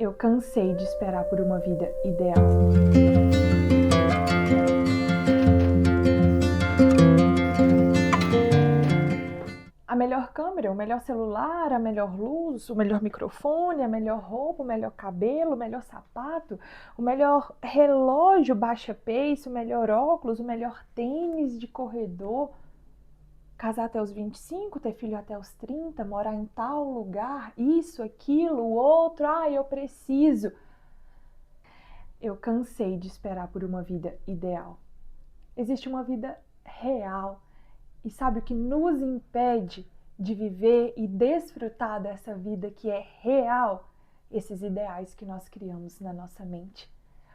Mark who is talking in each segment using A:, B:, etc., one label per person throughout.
A: Eu cansei de esperar por uma vida ideal. A melhor câmera, o melhor celular, a melhor luz, o melhor microfone, a melhor roupa, o melhor cabelo, o melhor sapato, o melhor relógio baixa pace, o melhor óculos, o melhor tênis de corredor. Casar até os 25, ter filho até os 30, morar em tal lugar, isso, aquilo, o outro, eu preciso. Eu cansei de esperar por uma vida ideal. Existe uma vida real. E sabe o que nos impede de viver e desfrutar dessa vida que é real? Esses ideais que nós criamos na nossa mente.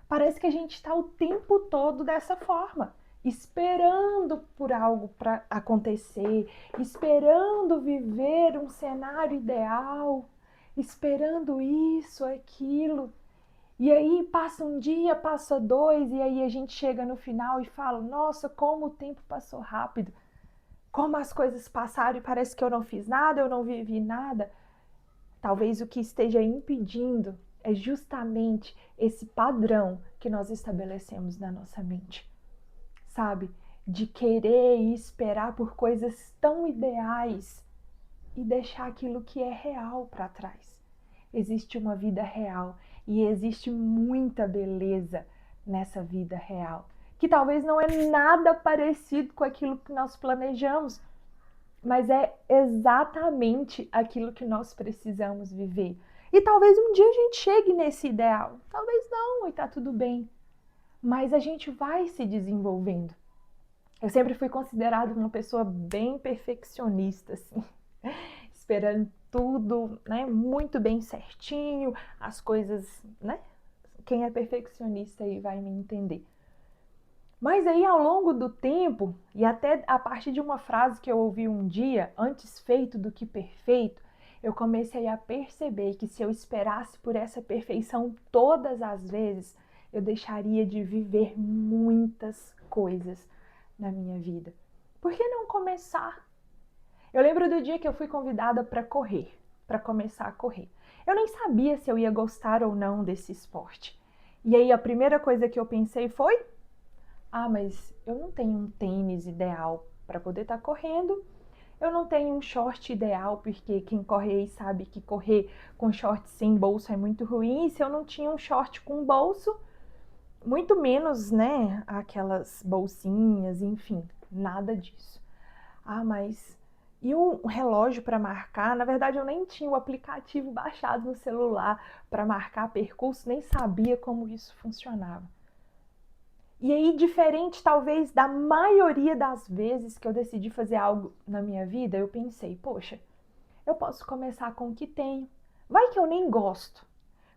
A: Parece que a gente está o tempo todo dessa forma, esperando por algo para acontecer, esperando viver um cenário ideal, esperando isso, aquilo. E aí passa um dia, passa dois, e aí a gente chega no final e fala: nossa, como o tempo passou rápido, como as coisas passaram e parece que eu não fiz nada, eu não vivi nada. Talvez o que esteja impedindo é justamente esse padrão que nós estabelecemos na nossa mente, sabe? De querer e esperar por coisas tão ideais e deixar aquilo que é real para trás. Existe uma vida real e existe muita beleza nessa vida real, que talvez não é nada parecido com aquilo que nós planejamos, mas é exatamente aquilo que nós precisamos viver. E talvez um dia a gente chegue nesse ideal, talvez não, e tá tudo bem, mas a gente vai se desenvolvendo. Eu sempre fui considerada uma pessoa bem perfeccionista, assim, esperando tudo, né, muito bem certinho, as coisas, né? Quem é perfeccionista aí vai me entender. Mas aí ao longo do tempo, e até a partir de uma frase que eu ouvi um dia, antes feito do que perfeito, eu comecei a perceber que se eu esperasse por essa perfeição todas as vezes, eu deixaria de viver muitas coisas na minha vida. Por que não começar? Eu lembro do dia que eu fui convidada para correr, para começar a correr. Eu nem sabia se eu ia gostar ou não desse esporte. E aí a primeira coisa que eu pensei foi: mas eu não tenho um tênis ideal para poder estar correndo, eu não tenho um short ideal, porque quem corre aí sabe que correr com short sem bolso é muito ruim, e se eu não tinha um short com bolso, muito menos, né, aquelas bolsinhas, enfim, nada disso. Mas e um relógio para marcar? Na verdade, eu nem tinha o aplicativo baixado no celular para marcar percurso, nem sabia como isso funcionava. E aí, diferente talvez da maioria das vezes que eu decidi fazer algo na minha vida, eu pensei: poxa, eu posso começar com o que tenho. Vai que eu nem gosto.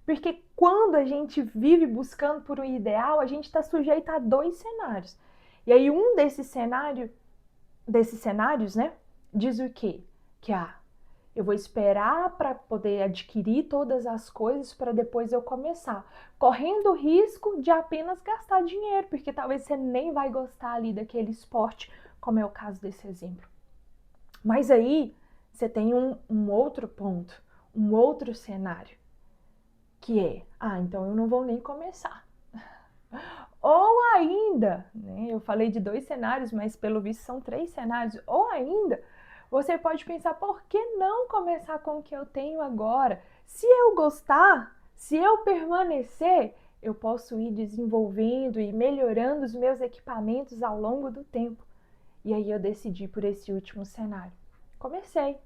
A: Porque quando a gente vive buscando por um ideal, a gente está sujeito a dois cenários. E aí um desses cenários, né, diz o quê? Que eu vou esperar para poder adquirir todas as coisas para depois eu começar, correndo o risco de apenas gastar dinheiro, porque talvez você nem vai gostar ali daquele esporte, como é o caso desse exemplo. Mas aí você tem um outro ponto, um outro cenário, que é: então eu não vou nem começar. Ou ainda, né, eu falei de dois cenários, mas pelo visto são três cenários. Ou ainda, você pode pensar: por que não começar com o que eu tenho agora? Se eu gostar, se eu permanecer, eu posso ir desenvolvendo e melhorando os meus equipamentos ao longo do tempo. E aí eu decidi por esse último cenário. Comecei.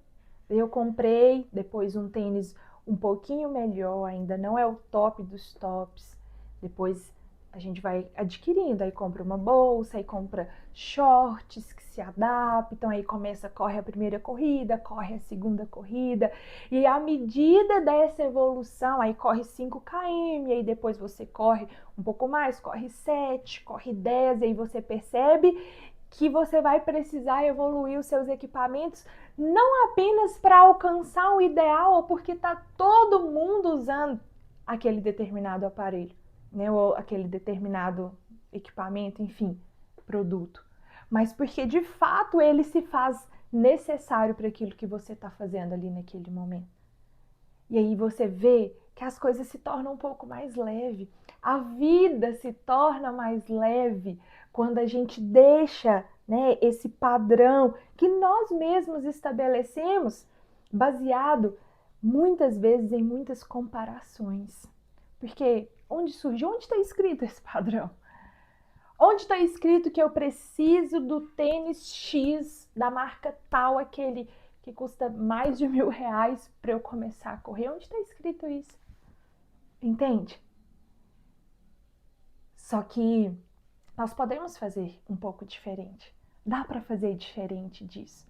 A: Eu comprei depois um tênis um pouquinho melhor, ainda não é o top dos tops. Depois a gente vai adquirindo, aí compra uma bolsa, aí compra shorts que se adaptam, aí corre a primeira corrida, corre a segunda corrida, e à medida dessa evolução, aí corre 5 km, aí depois você corre um pouco mais, corre 7, corre 10, aí você percebe que você vai precisar evoluir os seus equipamentos, não apenas para alcançar o ideal, ou porque está todo mundo usando aquele determinado aparelho, né, ou aquele determinado equipamento, enfim, produto, mas porque de fato ele se faz necessário para aquilo que você está fazendo ali naquele momento. E aí você vê que as coisas se tornam um pouco mais leve. A vida se torna mais leve quando a gente deixa, né, esse padrão que nós mesmos estabelecemos, baseado muitas vezes em muitas comparações. Porque onde surge? Onde está escrito esse padrão? Onde está escrito que eu preciso do tênis X da marca tal, aquele que custa mais de R$1.000 para eu começar a correr? Onde está escrito isso? Entende? Só que nós podemos fazer um pouco diferente. Dá para fazer diferente disso.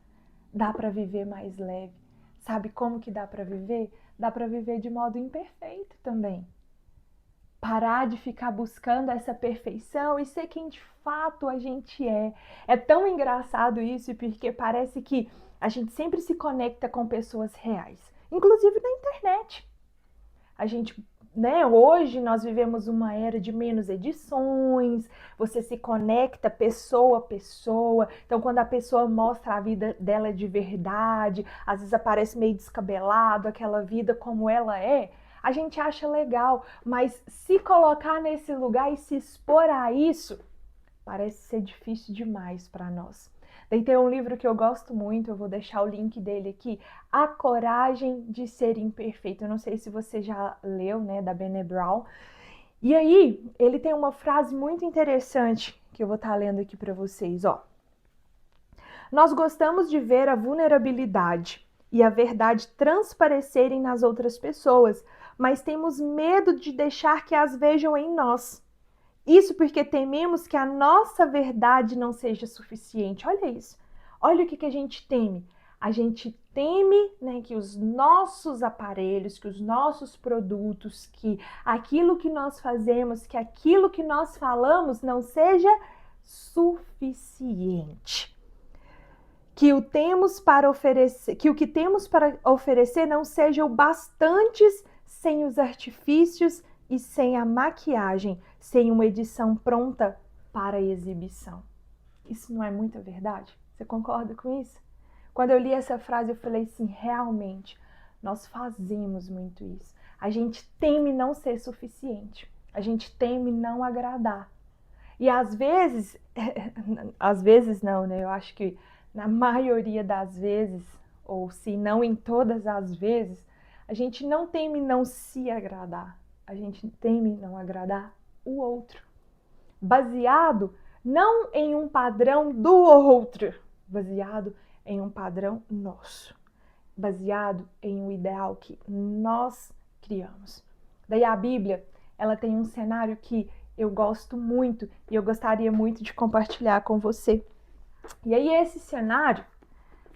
A: Dá para viver mais leve. Sabe como que dá para viver? Dá para viver de modo imperfeito também. Parar de ficar buscando essa perfeição e ser quem de fato a gente é. É tão engraçado isso, porque parece que a gente sempre se conecta com pessoas reais, inclusive na internet. A gente, né, hoje nós vivemos uma era de menos edições, você se conecta pessoa a pessoa, então quando a pessoa mostra a vida dela de verdade, às vezes aparece meio descabelado, aquela vida como ela é, a gente acha legal, mas se colocar nesse lugar e se expor a isso, parece ser difícil demais para nós. Daí tem um livro que eu gosto muito, eu vou deixar o link dele aqui, A Coragem de Ser Imperfeito. Eu não sei se você já leu, né, da Brené Brown. E aí, ele tem uma frase muito interessante que eu vou estar lendo aqui para vocês, ó. Nós gostamos de ver a vulnerabilidade e a verdade transparecerem nas outras pessoas, mas temos medo de deixar que as vejam em nós. Isso porque tememos que a nossa verdade não seja suficiente. Olha isso. Olha o que a gente teme. A gente teme, né, que os nossos aparelhos, que os nossos produtos, que aquilo que nós fazemos, que aquilo que nós falamos não seja suficiente. Que o temos para oferecer, que o que temos para oferecer não seja o bastantes sem os artifícios e sem a maquiagem, sem uma edição pronta para a exibição. Isso não é muita verdade? Você concorda com isso? Quando eu li essa frase, eu falei assim, realmente, nós fazemos muito isso. A gente teme não ser suficiente. A gente teme não agradar. E às vezes não, né? Eu acho que na maioria das vezes, ou se não em todas as vezes, a gente não teme não se agradar. A gente teme não agradar o outro. Baseado não em um padrão do outro, baseado em um padrão nosso. Baseado em um ideal que nós criamos. Daí a Bíblia, ela tem um cenário que eu gosto muito e eu gostaria muito de compartilhar com você. E aí esse cenário,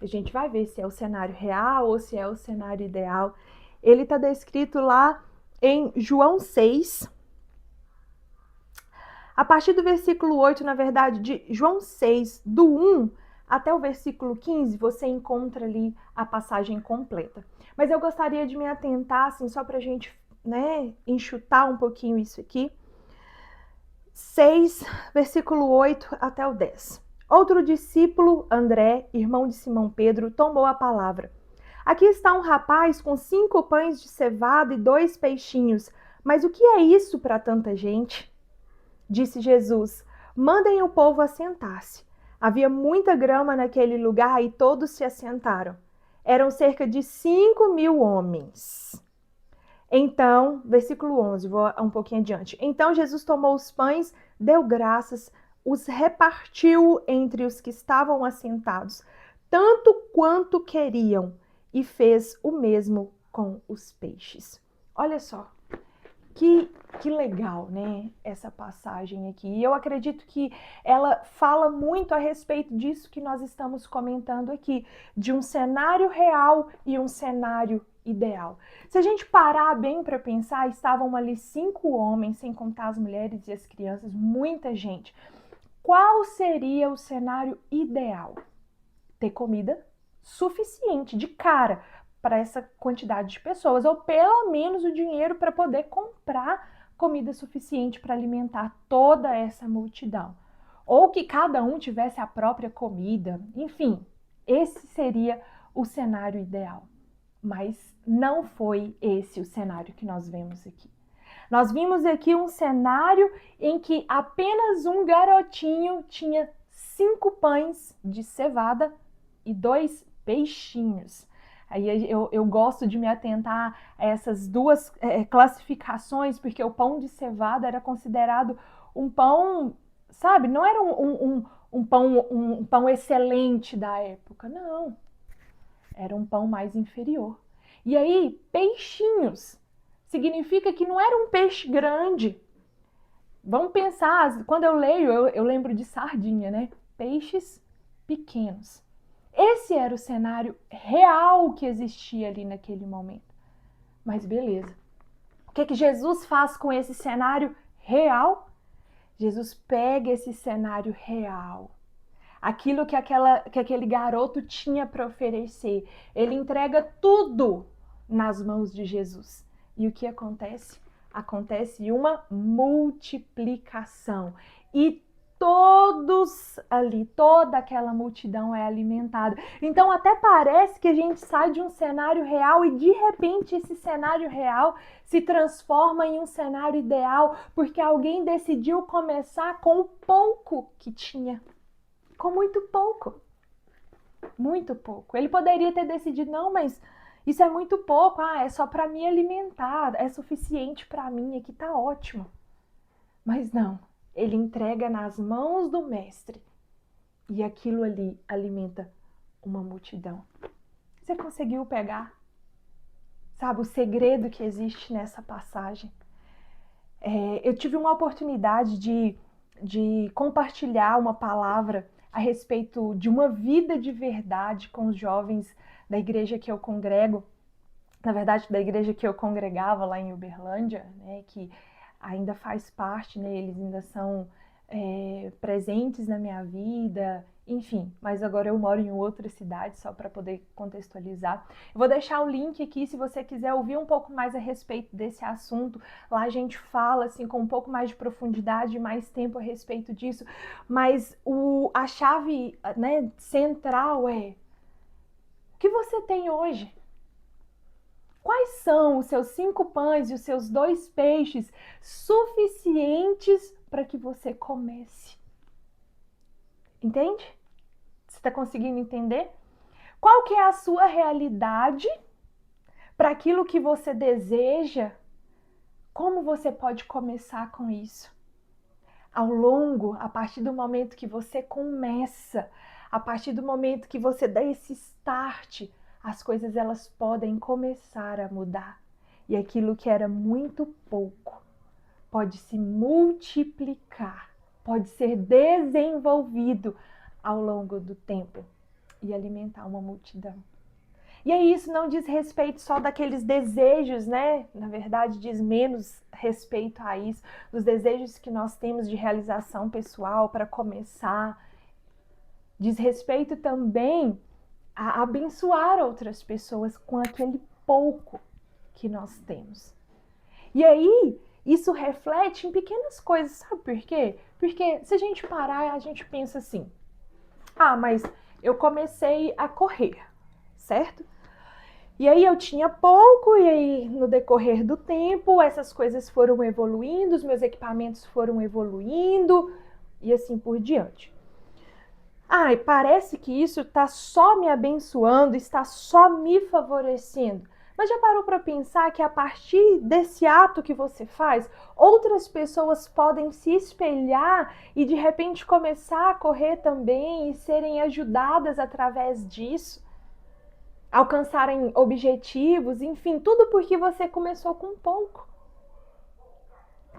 A: a gente vai ver se é o cenário real ou se é o cenário ideal. Ele está descrito lá em João 6, a partir do versículo 8, na verdade, de João 6, do 1 até o versículo 15, você encontra ali a passagem completa. Mas eu gostaria de me atentar, assim, só para a gente, né, enxutar um pouquinho isso aqui. 6, versículo 8 até o 10. Outro discípulo, André, irmão de Simão Pedro, tomou a palavra. Aqui está um rapaz com 5 pães de cevada e 2 peixinhos. Mas o que é isso para tanta gente? Disse Jesus, mandem o povo assentar-se. Havia muita grama naquele lugar e todos se assentaram. Eram cerca de 5.000 homens. Então, versículo 11, vou um pouquinho adiante. Então Jesus tomou os pães, deu graças, os repartiu entre os que estavam assentados, tanto quanto queriam, e fez o mesmo com os peixes. Olha só, que legal, né, essa passagem aqui. E eu acredito que ela fala muito a respeito disso que nós estamos comentando aqui, de um cenário real e um cenário ideal. Se a gente parar bem para pensar, estavam ali 5 homens, sem contar as mulheres e as crianças, muita gente. Qual seria o cenário ideal? Ter comida suficiente de cara para essa quantidade de pessoas, ou pelo menos o dinheiro para poder comprar comida suficiente para alimentar toda essa multidão. Ou que cada um tivesse a própria comida. Enfim, esse seria o cenário ideal. Mas não foi esse o cenário que nós vemos aqui. Nós vimos aqui um cenário em que apenas um garotinho tinha 5 pães de cevada e 2 peixinhos. Aí eu gosto de me atentar a essas duas classificações, porque o pão de cevada era considerado um pão, sabe, não era um pão excelente da época, não. Era um pão mais inferior. E aí, peixinhos significa que não era um peixe grande. Vamos pensar, quando eu leio, eu lembro de sardinha, né? Peixes pequenos. Esse era o cenário real que existia ali naquele momento. Mas beleza. O que Jesus faz com esse cenário real? Jesus pega esse cenário real, aquilo que aquele garoto tinha para oferecer. Ele entrega tudo nas mãos de Jesus. E o que acontece? Acontece uma multiplicação. E todos ali, toda aquela multidão é alimentada. Então até parece que a gente sai de um cenário real e de repente esse cenário real se transforma em um cenário ideal, porque alguém decidiu começar com o pouco que tinha. Com muito pouco. Muito pouco. Ele poderia ter decidido, não, mas isso é muito pouco, é só para me alimentar, é suficiente para mim, aqui tá ótimo. Mas não, ele entrega nas mãos do mestre e aquilo ali alimenta uma multidão. Você conseguiu pegar? Sabe, o segredo que existe nessa passagem? Eu tive uma oportunidade de compartilhar uma palavra a respeito de uma vida de verdade com os jovens da igreja que eu congrego, na verdade, da igreja que eu congregava lá em Uberlândia, né, que ainda faz parte, né, eles ainda são presentes na minha vida, enfim, mas agora eu moro em outra cidade, só para poder contextualizar. Eu vou deixar o link aqui se você quiser ouvir um pouco mais a respeito desse assunto. Lá a gente fala assim com um pouco mais de profundidade, mais tempo a respeito disso, mas a chave, né, central é: o que você tem hoje? Quais são os seus 5 pães e os seus 2 peixes suficientes para que você comece? Entende? Você está conseguindo entender? Qual que é a sua realidade para aquilo que você deseja? Como você pode começar com isso? A partir do momento que você começa, a partir do momento que você dá esse start, as coisas elas podem começar a mudar. E aquilo que era muito pouco pode se multiplicar, pode ser desenvolvido ao longo do tempo e alimentar uma multidão. E aí isso não diz respeito só daqueles desejos, né? Na verdade, diz menos respeito a isso, dos desejos que nós temos de realização pessoal para começar. Diz respeito também a abençoar outras pessoas com aquele pouco que nós temos. E aí, isso reflete em pequenas coisas, sabe por quê? Porque se a gente parar, a gente pensa assim: mas eu comecei a correr, certo? E aí eu tinha pouco, e aí no decorrer do tempo, essas coisas foram evoluindo, os meus equipamentos foram evoluindo, e assim por diante. E parece que isso está só me abençoando, está só me favorecendo. Mas já parou para pensar que a partir desse ato que você faz, outras pessoas podem se espelhar e de repente começar a correr também e serem ajudadas através disso? Alcançarem objetivos, enfim, tudo porque você começou com pouco.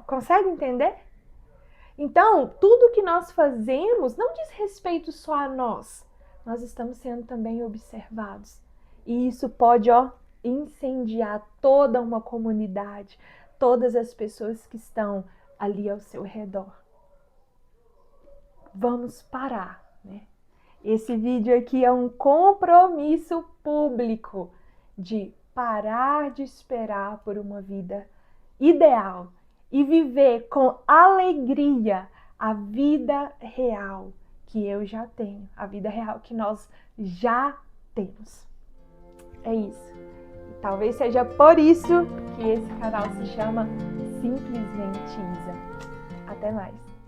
A: Consegue entender? Então, tudo que nós fazemos não diz respeito só a nós. Nós estamos sendo também observados. E isso pode, incendiar toda uma comunidade, todas as pessoas que estão ali ao seu redor. Vamos parar, né? Esse vídeo aqui é um compromisso público de parar de esperar por uma vida ideal e viver com alegria a vida real que eu já tenho, a vida real que nós já temos. É isso. Talvez seja por isso que esse canal se chama Simplesmente Isa. Até mais!